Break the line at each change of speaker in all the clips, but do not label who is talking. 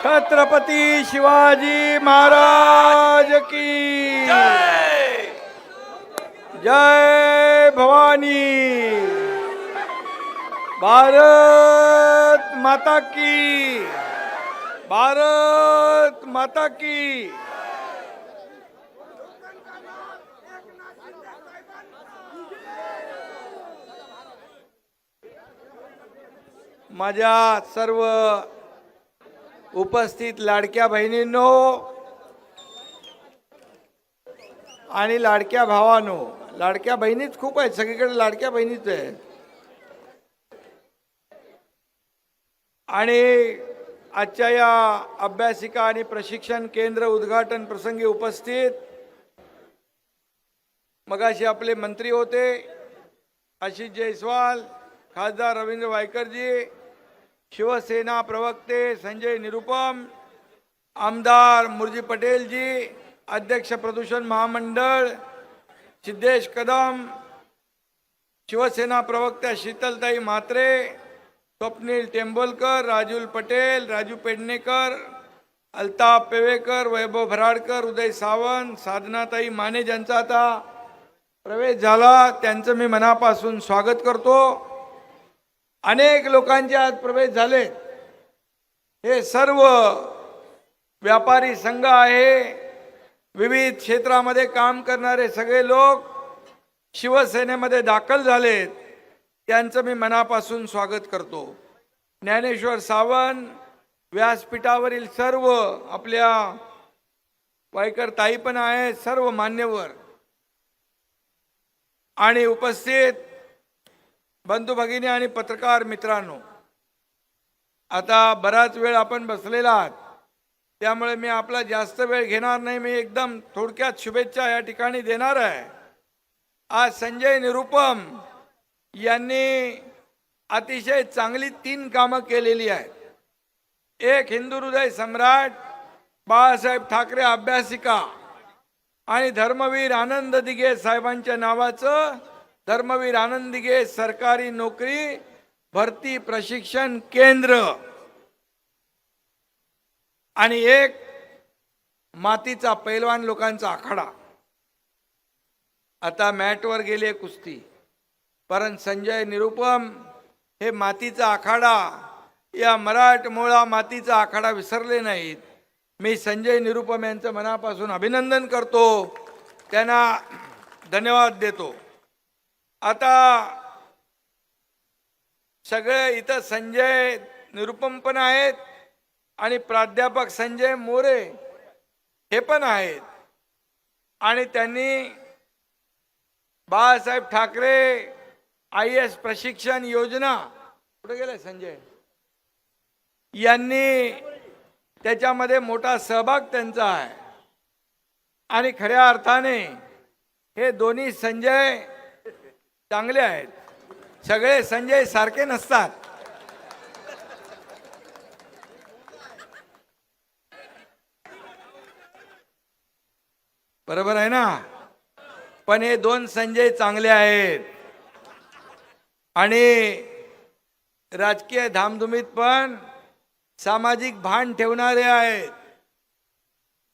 छत्रपती शिवाजी महाराज की जय भवानी। भारत माता की, भारत माता की। माझ्या सर्व उपस्थित लाडक्या बहिणींनो आणि लाडक्या भावांनो, लाडक्या बहिणीच खूप आहेत, सगळीकडे लाडक्या बहिणीच आहेत। आणि आजच्या या अभ्यासिका आणि प्रशिक्षण केंद्र उद्घाटन प्रसंगी उपस्थित मगाशी आपले मंत्री होते आशिष जयस्वाल, खासदार रवींद्र वायकरजी, शिवसेना प्रवक्ते संजय निरुपम, आमदार मुरजी पटेल जी, अध्यक्ष प्रदूषण महामंडळ सिद्धेश कदम, शिवसेना प्रवक्त्या शीतलताई म्हात्रे, स्वप्नील टेंबोलकर, राजूल पटेल, राजू पेडणेकर, अल्ताफ पेवेकर, वैभव भराडकर, उदय सावंत, साधनाताई माने ज्यांचा आता प्रवेश झाला त्यांचं मी मनापासून स्वागत करतो। अनेक लोकांचे आज प्रवेश झाले। हे सर्व व्यापारी संघ आहे, विविध क्षेत्रामध्ये काम करणारे सगळे लोक शिवसेनेमध्ये दाखल झालेत, त्यांचं मी मनापासून स्वागत करतो। ज्ञानेश्वर सावंत, व्यासपीठावरील सर्व आपल्या वायकर ताई पण आहेत, सर्व मान्यवर आणि उपस्थित बंधू भगिनी आणि पत्रकार मित्रांनो, आता बराच वेळ आपण बसलेला आहात, त्यामुळे मी आपला जास्त वेळ घेणार नाही। मी एकदम थोडक्यात शुभेच्छा या ठिकाणी देणार आहे। आज संजय निरुपम यांनी अतिशय चांगली 3 कामं केलेली आहेत। एक, हिंदू हृदय सम्राट बाळासाहेब ठाकरे अभ्यासिका आणि धर्मवीर आनंद दिघे साहेबांच्या नावाचं धर्मवीर आनंद दिघे सरकारी नोकरी भरती प्रशिक्षण केंद्र, आणि एक मातीचा पैलवान लोकांचा आखाडा। आता मॅटवर गेले कुस्ती, परंतु संजय निरुपम हे मातीचा आखाडा, या मराठमोळा मातीचा आखाडा विसरले नाहीत। मी संजय निरुपम यांचं मनापासून अभिनंदन करतो, त्यांना धन्यवाद देतो। आता सगळे इथं संजय निरुपम पण आहेत आणि प्राध्यापक संजय मोरे हे पण आहेत, आणि त्यांनी बाळासाहेब ठाकरे IAS प्रशिक्षण योजना, कुठे गेले संजय, यांनी त्याच्यामध्ये मोठा सहभाग त्यांचा आहे। आणि खऱ्या अर्थाने हे दोन्ही संजय चांगले आहेत। सगळे संजय सारखे नसतात। बरोबर आहे ना? पण हे 2 संजय चांगले आहेत आणि राजकीय धामधुमीत पण सामाजिक भान ठेवणारे आहेत।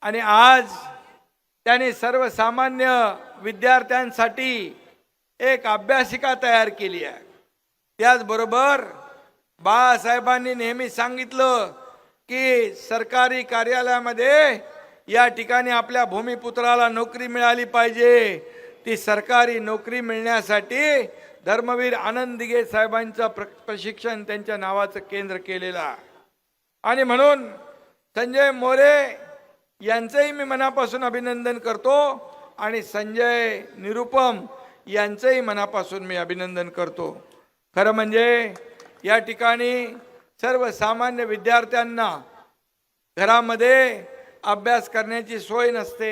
आणि आज त्यांनी सर्वसामान्य विद्यार्थ्यांसाठी एक अभ्यासिका तयार केली आहे। त्याचबरोबर बाळासाहेबांनी नेहमी सांगितलं की सरकारी कार्यालयामध्ये या ठिकाणी आपल्या भूमिपुत्राला नोकरी मिळाली पाहिजे। ती सरकारी नोकरी मिळण्यासाठी धर्मवीर आनंद दिघे साहेबांचं प्रशिक्षण त्यांच्या नावाचं केंद्र केलेलं आहे। आणि म्हणून संजय मोरे यांचंही मी मनापासून अभिनंदन करतो आणि संजय निरुपम यांचंही मनापासून मी अभिनंदन करतो। खरं म्हणजे या ठिकाणी सर्वसामान्य विद्यार्थ्यांना घरामध्ये अभ्यास करण्याची सोय नसते।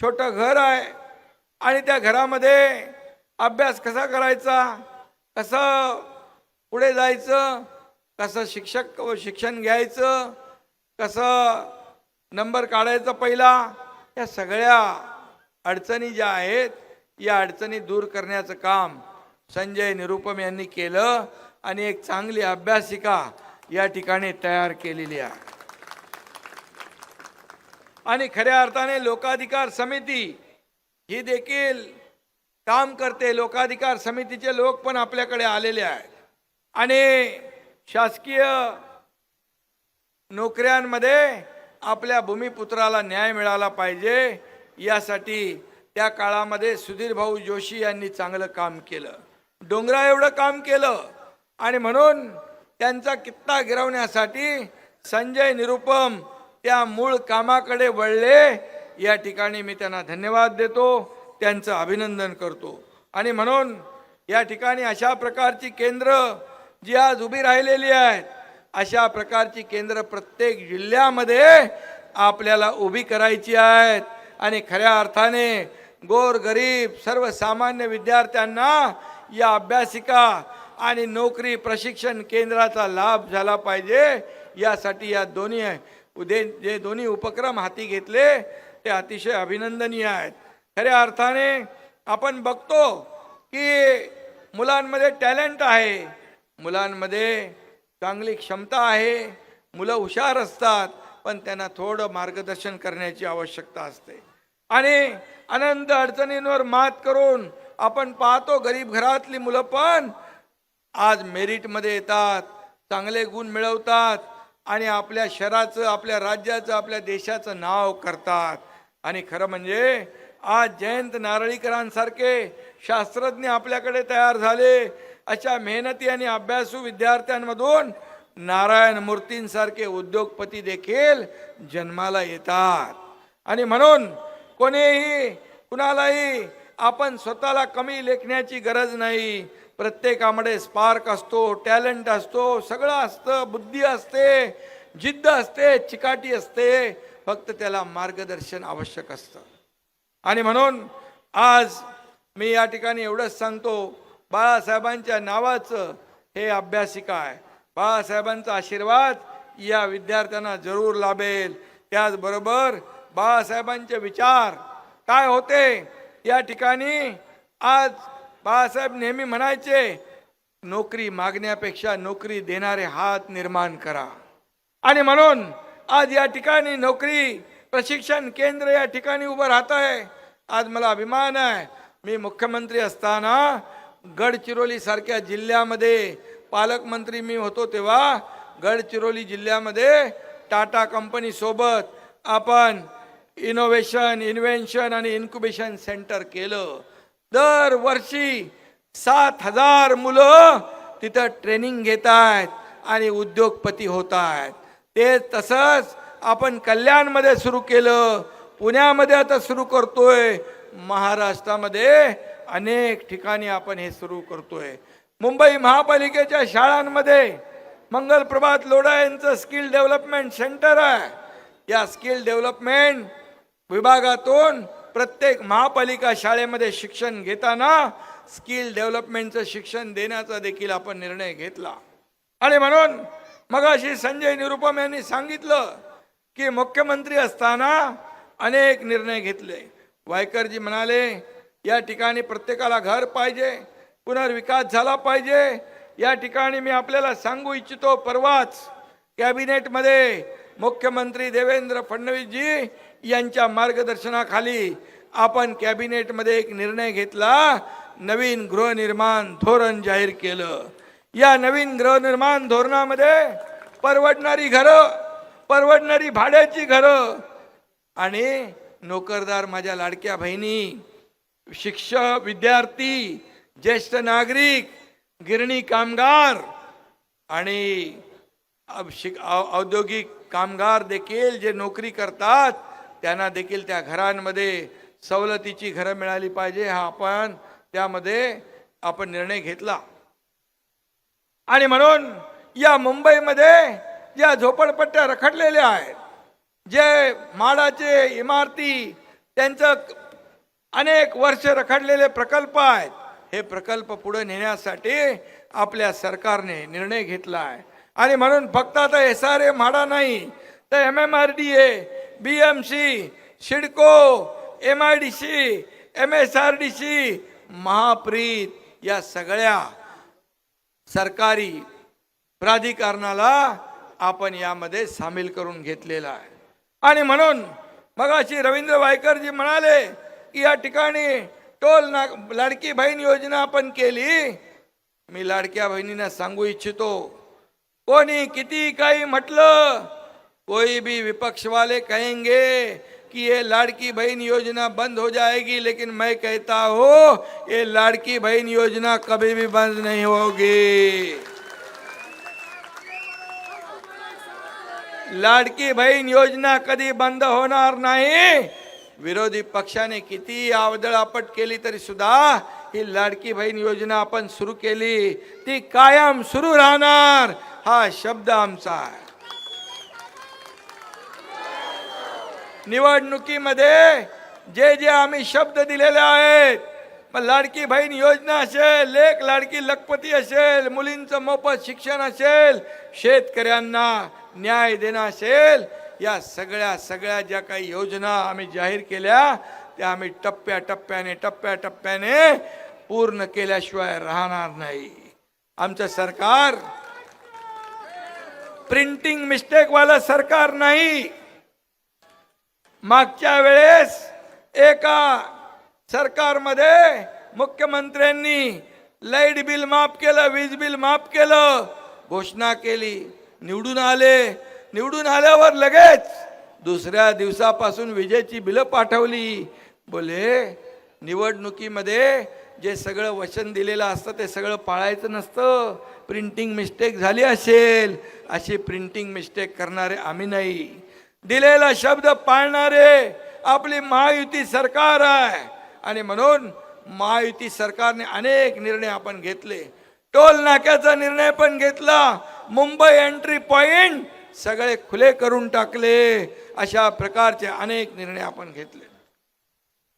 छोटं घर आहे आणि त्या घरामध्ये अभ्यास कसा करायचा, कसं पुढे जायचं, कसं शिक्षण घ्यायचं, कसं नंबर काढायचा पहिला, या सगळ्या अडचणी ज्या आहेत या अडचणी दूर करण्याचं काम संजय निरुपम यांनी केलं आणि एक चांगली अभ्यासिका या ठिकाणी तयार केलेली आहे। आणि खऱ्या अर्थाने लोकाधिकार समिती ही देखील काम करते. लोकाधिकार समितीचे लोक पण आपल्याकडे आलेले आहेत आणि शासकीय नोकऱ्यांमध्ये आपल्या भूमिपुत्राला न्याय मिळाला पाहिजे यासाठी त्या काळामध्ये सुधीर भाऊ जोशी यांनी चांगलं काम केलं, डोंगरा एवढं काम केलं आणि म्हणून त्यांचा कित्ता गिरवण्यासाठी संजय निरुपम त्या मूळ कामाकडे वळले. या ठिकाणी मी त्यांना धन्यवाद देतो, त्यांचं अभिनंदन करतो. आणि म्हणून या ठिकाणी अशा प्रकारची केंद्र जी आज उभी राहिलेली आहेत, अशा प्रकारची केंद्र प्रत्येक जिल्ह्यामध्ये आपल्याला उभी करायची आहेत आणि खऱ्या अर्थाने गोरगरीब सर्वसामान्य विद्यार्थ्यांना या अभ्यासिका आणि नोकरी प्रशिक्षण केंद्राचा लाभ झाला पाहिजे. यासाठी या जे दोन्ही उपक्रम हाती घेतले ते अतिशय अभिनंदनीय आहेत. खऱ्या अर्थाने आपण बघतो की मुलांमध्ये टॅलेंट आहे, मुलांमध्ये चांगली क्षमता आहे, मुलं हुशार असतात, पण त्यांना थोडं मार्गदर्शन करण्याची आवश्यकता असते. आणि अनंत अडचणींवर मात करून आपण पाहतो गरीब घरातली मुलं पण आज मेरिटमध्ये येतात, चांगले गुण मिळवतात आणि आपल्या शहराचं, आपल्या राज्याचं, आपल्या देशाचं नाव करतात. आणि खरं म्हणजे आज जयंत नारळीकरांसारखे शास्त्रज्ञ आपल्याकडे तयार झाले. अशा मेहनती आणि अभ्यासू विद्यार्थ्यांमधून नारायण मूर्तींसारखे उद्योगपती देखील जन्माला येतात. आणि म्हणून कुणालाही आपण स्वतःला कमी लेखण्याची गरज नाही. प्रत्येकामध्ये स्पार्क असतो, टॅलेंट असतो, सगळं असतं, बुद्धी असते, जिद्द असते, चिकाटी असते, फक्त त्याला मार्गदर्शन आवश्यक असतं. आणि म्हणून आज मी या ठिकाणी एवढंच सांगतो, बाळासाहेबांच्या नावाचं हे अभ्यासिका आहे. बाळासाहेबांचा आशीर्वाद या विद्यार्थ्यांना जरूर लाभेल. त्याचबरोबर बाळासाहेबांचे विचार काय होते या ठिकाणी आज बाळासाहेब नेहमी म्हणायचे, नोकरी मागण्यापेक्षा नोकरी देणारे हात निर्माण करा. आणि म्हणून आज या ठिकाणी नोकरी प्रशिक्षण केंद्र या ठिकाणी उभं राहत आहे. आज मला अभिमान आहे, मी मुख्यमंत्री असताना गडचिरोली सारख्या जिल्ह्यामध्ये पालकमंत्री मी होतो तेव्हा गडचिरोली जिल्ह्यामध्ये टाटा कंपनी सोबत आपण इन्व्हेन्शन आणि इन्क्युबेशन सेंटर केलं. दरवर्षी 7,000 मुलं तिथं ट्रेनिंग घेत आहेत आणि उद्योगपती होत आहेत. ते तसंच आपण कल्याणमध्ये सुरू केलं, पुण्यामध्ये आता सुरू करतोय, महाराष्ट्रामध्ये अनेक ठिकाणी आपण हे सुरू करतोय. मुंबई महापालिकेच्या शाळांमध्ये मंगलप्रभात लोढा यांचं स्किल डेव्हलपमेंट सेंटर आहे. या स्किल डेव्हलपमेंट विभागातून प्रत्येक महापालिका शाळेमध्ये शिक्षण घेताना स्किल डेव्हलपमेंटचं शिक्षण देण्याचा देखील आपण निर्णय घेतला. आणि म्हणून मगाशी संजय निरुपम यांनी सांगितलं की मुख्यमंत्री असताना अनेक निर्णय घेतले. वायकरजी म्हणाले या ठिकाणी प्रत्येकाला घर पाहिजे, पुनर्विकास झाला पाहिजे. या ठिकाणी मी आपल्याला सांगू इच्छितो, परवाच कॅबिनेटमध्ये मुख्यमंत्री देवेंद्र फडणवीसजी यांच्या मार्गदर्शनाखाली आपण कॅबिनेटमध्ये एक निर्णय घेतला, नवीन गृहनिर्माण धोरण जाहीर केलं. या नवीन गृहनिर्माण धोरणामध्ये परवडणारी घरं, परवडणारी भाड्याची घरं आणि नोकरदार माझ्या लाडक्या बहिणी, शिक्षक, विद्यार्थी, ज्येष्ठ नागरिक, गिरणी कामगार आणि औद्योगिक कामगार देखील जे नोकरी करतात त्यांना देखील त्या घरांमध्ये सवलतीची घरं मिळाली पाहिजे. हा आपण त्यामध्ये आपण निर्णय घेतला. आणि म्हणून या मुंबईमध्ये ज्या झोपडपट्ट्या रखडलेल्या आहेत, जे माडाचे इमारती, त्यांचं अनेक वर्ष रखडलेले प्रकल्प आहेत, हे प्रकल्प पुढे नेण्यासाठी आपल्या सरकारने निर्णय घेतला आहे. आणि म्हणून फक्त आता SRA म्हाडा नाही तर MMRDA, BMC, CIDCO, MIDC, MSRDC, Mahapreet या सगळ्या सरकारी प्राधिकरणाला आपण यामध्ये सामील करून घेतलेला आहे. आणि म्हणून मगाशी रवींद्र वायकरजी म्हणाले की या ठिकाणी लाडकी बहीण योजना आपण केली. मी लाडक्या बहिणींना सांगू इच्छितो, कोणी किती काही म्हटलं, कोई भी विपक्ष वाले कहेंगे कि ये लाड़की बहन योजना बंद हो जाएगी, लेकिन मैं कहता हूं ये लाड़की बहन योजना कभी भी बंद नहीं होगी. लाडकी बहीण योजना कधी बंद होणार नाही. विरोधी पक्षाने किती आवदळापट केली तरी सुद्धा ही लाडकी बहीण योजना आपण सुरू केली, ती कायम सुरू राहणार, हा शब्द आमचा आहे. निवडणुकीमध्ये जे जे आम्ही शब्द दिलेले आहेत, मग लाडकी बहीण योजना असेल, लेक लाडकी लखपती असेल, मुलींचं मोफत शिक्षण असेल, शेतकऱ्यांना न्याय देणं असेल, या सगळ्या ज्या काही योजना आम्ही जाहीर केल्या त्या आम्ही टप्प्याटप्प्याने पूर्ण केल्याशिवाय राहणार नाही. आमचं सरकार प्रिंटिंग मिस्टेक वाला सरकार नाही. मागच्या वेळेस एका सरकारमध्ये मुख्यमंत्र्यांनी लाईट बिल माफ केलं, वीज बिल माफ केलं, घोषणा केली, निवडून आल्यावर लगेच दुसऱ्या दिवसापासून विजेची बिलं पाठवली. बोले निवडणुकीमध्ये जे सगळं वचन दिलेलं असतं ते सगळं पाळायचं नसतं, प्रिंटिंग मिस्टेक झाली असेल. अशी प्रिंटिंग मिस्टेक करणारे आम्ही नाही, दिलेला शब्द पाळणारे आपली महायुती सरकार आहे. आणि म्हणून महायुती सरकारने अनेक निर्णय आपण घेतले. टोल नाक्याचा निर्णय पण घेतला, मुंबई एंट्री पॉइंट सगळे खुले करून टाकले. अशा प्रकारचे अनेक निर्णय आपण घेतले.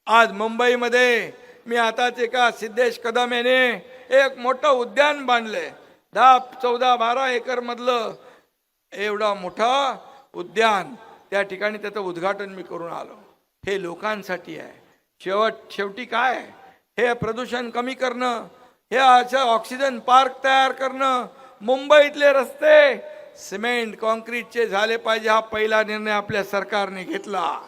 आज मुंबईमध्ये मी आताच एका सिद्धेश कदम याने एक मोठं उद्यान बांधले, 10-14-12 एकर मधलं एवढा मोठा उद्यान. त्या ठिकाणी त्याचं उद्घाटन मी करून आलो. हे लोकांसाठी आहे. शेवटी काय, हे प्रदूषण कमी करणं, हे असं ऑक्सिजन पार्क तयार करणं, मुंबईतले रस्ते सिमेंट कॉन्क्रीटचे झाले पाहिजे, हा पहिला निर्णय आपल्या सरकारने घेतला.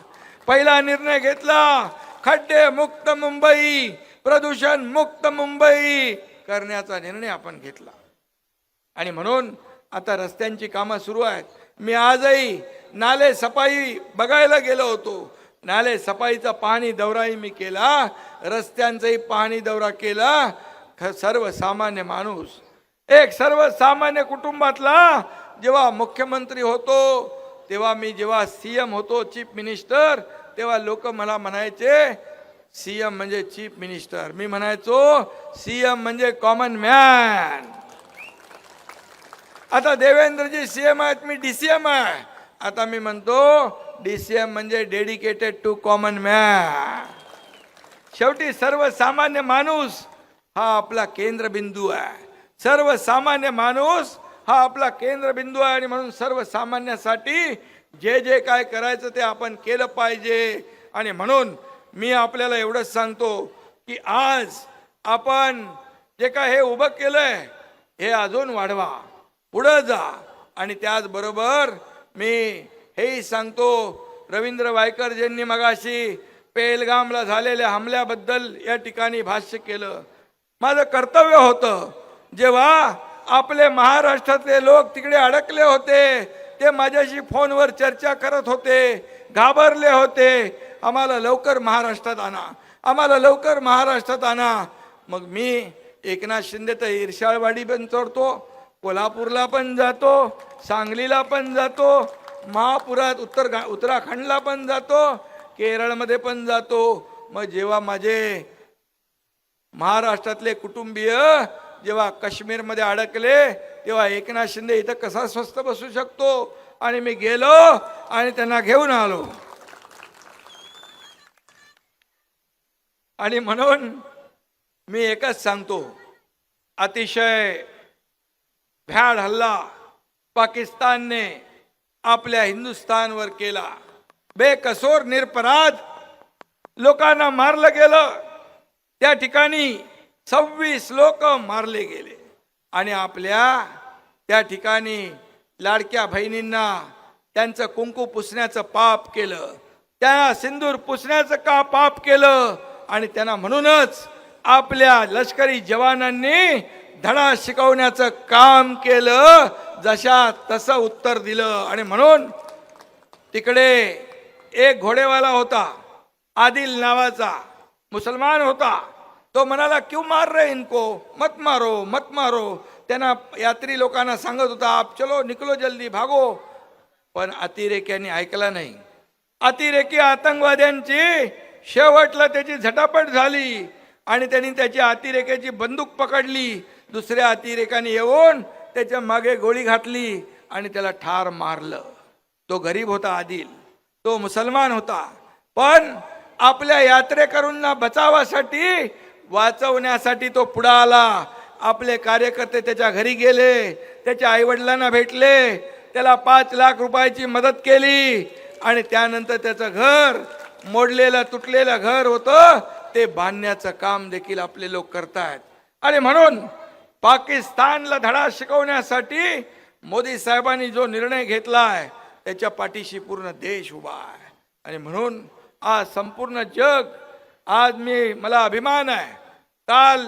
पहिला निर्णय घेतला, खड्डे मुक्त मुंबई, प्रदूषण मुक्त मुंबई करण्याचा निर्णय आपण घेतला. आणि म्हणून आता रस्त्यांची कामं सुरू आहेत. मी आजही नाले सफाई बघायला गेलो होतो. नाले सफाईचा पाहणी दौराही मी केला, रस्त्यांचाही पाहणी दौरा केला. सर्वसामान्य माणूस, एक सर्वसामान्य कुटुंबातला जेव्हा मुख्यमंत्री होतो, तेव्हा मी जेव्हा सीएम होतो, चीफ मिनिस्टर, तेव्हा लोक मला म्हणायचे सीएम म्हणजे चीफ मिनिस्टर, मी म्हणायचो सीएम म्हणजे कॉमन मॅन. आता देवेंद्रजी सीएम आहेत, मी डीसीएम आहे. आता मी म्हणतो डीसीएम म्हणजे डेडिकेटेड टू कॉमन मॅन. शेवटी सर्वसामान्य माणूस हा आपला केंद्रबिंदू आहे. सर्वसामान्य माणूस हा आपला केंद्रबिंदू आहे. आणि म्हणून सर्वसामान्यासाठी जे जे काय करायचं ते आपण केलं पाहिजे. आणि म्हणून मी आपल्याला एवढंच सांगतो की आज आपण जे काय हे उभं केलंय हे अजून वाढवा, पुढे जा. आणि त्याचबरोबर मी हेही सांगतो, रवींद्र वायकरजींनी मगाशी पेहलगामला झालेल्या हमल्याबद्दल या ठिकाणी भाष्य केलं. माझं कर्तव्य होतं, जेव्हा आपले महाराष्ट्रातले लोक तिकडे अडकले होते, ते माझ्याशी फोनवर चर्चा करत होते, घाबरले होते, आम्हाला लवकर महाराष्ट्रात आणा, आम्हाला लवकर महाराष्ट्रात आणा. मग मी एकनाथ शिंदे तर इर्शाळवाडी पण चढतो, कोल्हापूरला पण जातो, सांगलीला पण जातो, महापुरात उत्तराखंडला पण जातो, केरळमध्ये पण जातो. मग जेव्हा माझे महाराष्ट्रातले कुटुंबीय जेव्हा काश्मीरमध्ये अडकले, तेव्हा एकनाथ शिंदे इथं कसा स्वस्थ बसू शकतो. आणि मी गेलो आणि त्यांना घेऊन आलो. आणि म्हणून मी एकच सांगतो, अतिशय भ्याड हल्ला पाकिस्तानने आपल्या हिंदुस्थानवर केला. बेकसूर निरपराध लोकांना मारलं गेलं. त्या ठिकाणी 26 लोक मारले गेले. आणि आपल्या त्या ठिकाणी लाडक्या बहिणींना त्यांचं कुंकू पुसण्याचं पाप केलं. त्या सिंदूर पुसण्याचं का पाप केलं आणि त्यांना म्हणूनच आपल्या लष्करी जवानांनी धडा शिकवण्याचं काम केलं, जशा तसं उत्तर दिलं. आणि म्हणून तिकडे एक घोडेवाला होता, आदिल नावाचा मुसलमान होता. तो म्हणाला, क्यों मार रहे इनको, मत मारो मत मारो. त्यांना यात्री लोकांना सांगत होता, आप चलो निकलो जल्दी भागो. पण अतिरेक्यांनी ऐकला नाही. अतिरेकी आतंकवाद्यांची शेवटला त्याची झटापट झाली आणि त्यांनी त्याची अतिरेक्याची बंदूक पकडली. दुसऱ्या अतिरेकाने येऊन त्याच्या मागे गोळी घातली आणि त्याला ठार मारलं. तो गरीब होता आदिल, तो मुसलमान होता, पण आपल्या यात्रेकरूंना बचावासाठी वाचवण्यासाठी तो पुढे आला. आपले कार्यकर्ते त्याच्या घरी गेले, त्याच्या आईवडिलांना भेटले, त्याला 5 लाख रुपयाची मदत केली आणि त्यानंतर त्याचं घर, मोडलेलं तुटलेलं घर होतं, ते बांधण्याचं काम देखील आपले लोक करतायत. आणि म्हणून पाकिस्तानला धडा शिकवण्यासाठी मोदी साहेबांनी जो निर्णय घेतलाय त्याच्या पाठीशी पूर्ण देश उभा आहे. आणि म्हणून आज संपूर्ण जग, आज मला अभिमान आहे, काल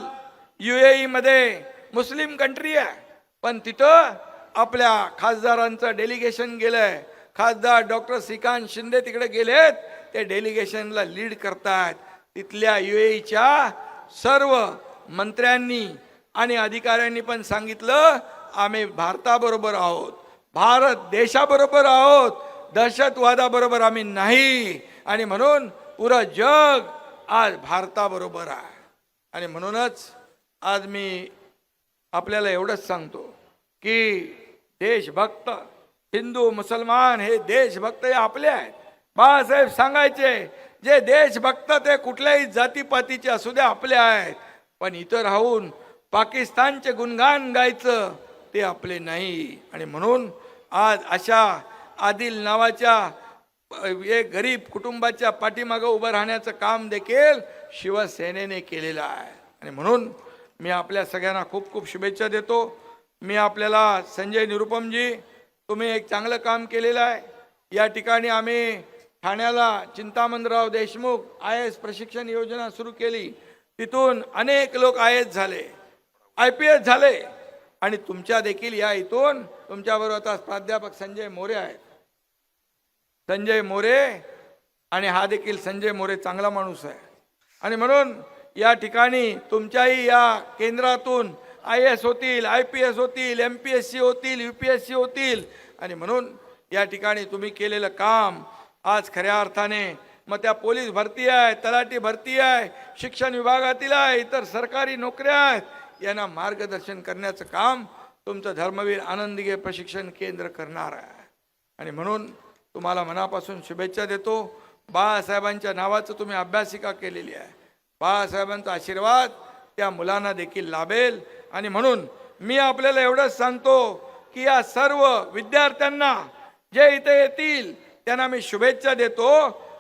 UAE मध्ये मुस्लिम कंट्री आहे, पण तिथं आपल्या खासदारांचं डेलिगेशन गेलंय. खासदार डॉक्टर श्रीकांत शिंदे तिकडे गेलेत, ते डेलिगेशनला लीड करतात. तिथल्या UAEच्या सर्व मंत्र्यांनी आणि अधिकाऱ्यांनी पण सांगितलं, आम्ही भारताबरोबर आहोत, भारत देशाबरोबर आहोत, दहशतवादाबरोबर आम्ही नाही. आणि म्हणून पुरं जग आज भारताबरोबर आहे. आणि म्हणूनच आज मी आपल्याला एवढंच सांगतो की देशभक्त हिंदू मुसलमान हे देशभक्त हे आपले आहेत. बाळासाहेब सांगायचे, जे देशभक्त ते कुठल्याही जातीपातीचे असू द्या आपले आहेत, पण इथं राहून पाकिस्तानचे गुणगान गायचं ते आपले नाही. आणि म्हणून आज अशा आदिल नावाच्या एक गरीब कुटुंबाच्या पाठीमागं उभं राहण्याचं काम देखील शिवसेनेने केलेलं आहे. आणि म्हणून मी आपल्या सगळ्यांना खूप खूप शुभेच्छा देतो. मी आपल्याला संजय निरुपमजी, तुम्ही एक चांगलं काम केलेलं आहे. या ठिकाणी आम्ही ठाण्याला चिंतामणराव देशमुख IAS प्रशिक्षण योजना सुरू केली. तिथून अनेक लोक IAS झाले, IPS झाले. आणि तुमच्या देखील या इथून तुमच्याबरोबर आता प्राध्यापक संजय मोरे आहेत. संजय मोरे, आणि हा देखील संजय मोरे चांगला माणूस आहे. आणि म्हणून या ठिकाणी तुमच्याही या केंद्रातून IAS होतील, IPS होतील, MPSC होतील, UPSC होतील. आणि म्हणून या ठिकाणी तुम्ही केलेलं काम आज खऱ्या अर्थाने, मग त्या पोलीस भरती आहे, तलाठी भरती आहे, शिक्षण विभागातील आहे, इतर सरकारी नोकऱ्या आहेत, यांना मार्गदर्शन करण्याचं काम तुमचं धर्मवीर आनंदगे प्रशिक्षण केंद्र करणार आहे. आणि म्हणून तुम्हाला मनापासून शुभेच्छा देतो. बाळासाहेबांच्या नावाचं तुम्ही अभ्यासिका केलेली आहे. बाळासाहेबांचा आशीर्वाद त्या मुलांना देखील लाभेल. आणि म्हणून मी आपल्याला एवढंच सांगतो की या सर्व विद्यार्थ्यांना जे इथे येतील त्यांना मी शुभेच्छा देतो.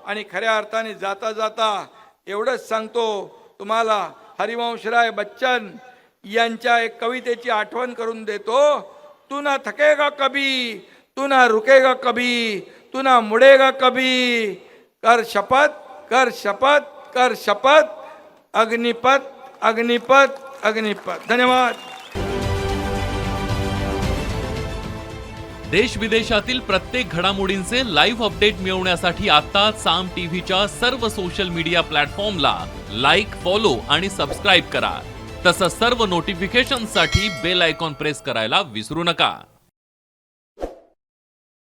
आणि खऱ्या अर्थाने जाता जाता एवढंच सांगतो, तुम्हाला हरिवंशराय बच्चन यांच्या एक कवितेची आठवण करून देतो. तू ना थकेगा कभी, तू ना रुकेगा कभी, तू ना मुड़ेगा कभी, कर शपथ कर शपथ कर शपथ, अग्निपथ अग्निपथ अग्निपथ. धन्यवाद.
देश विदेशातील प्रत्येक घडामोडींचे लाईव्ह अपडेट मिळवण्यासाठी आता साम टीव्हीच्या सर्व सोशल मीडिया प्लॅटफॉर्मला लाईक, फॉलो आणि सबस्क्राईब करा. तसंच सर्व नोटिफिकेशनसाठी बेल आयकॉन प्रेस करायला विसरू नका.